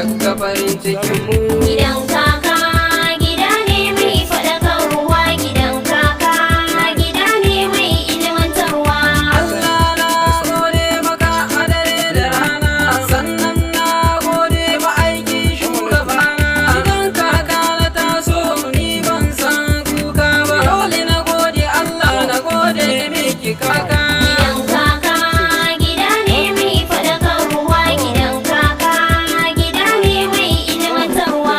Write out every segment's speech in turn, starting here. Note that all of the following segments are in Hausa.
daga farin cikin mu. Gidan kaka gida ne mai faɗakarwa, gidan kaka gida ne mai ilmantarwa. Allah na gode maka a dare da rana, sannan na gode ma aikin shugabana. Gidan kaka na taso ni ban san kuka ba, dole na gode Allah, na gode miki kaka. Gidan kaka gida ne mai faɗakarwa, gidan kaka gida ne mai ilmantarwa.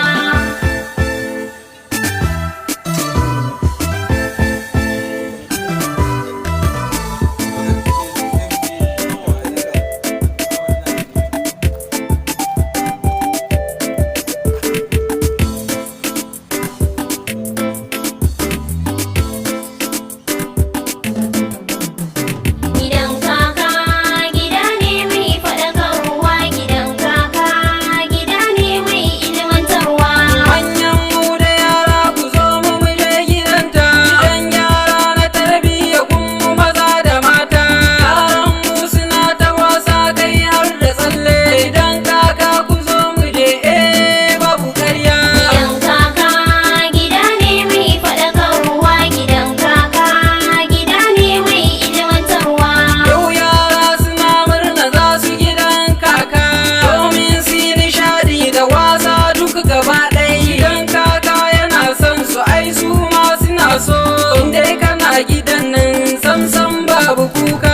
Gidan kaka gida ne mai faɗakarwa, gidan kaka gida ne mai ilmantarwa. Manyan mu da yara ku zo mu je gidanta, gidan yara na tarbiyya kun mu maza da mata. Yaran mu suna ta wasa kai har da tsalle, idan kaka ku zo mu je babu karya. Gidan kaka gida ne mai faɗakarwa, gidan kaka gida ne mai ilmantarwa. Yau yara suna murna za su gidan kaka, domin su yi nishadi da wasa duk gaba ɗaya. Gidan kaka yana son su ai su ma suna so, in dai kana gidan nan sam babu kuka.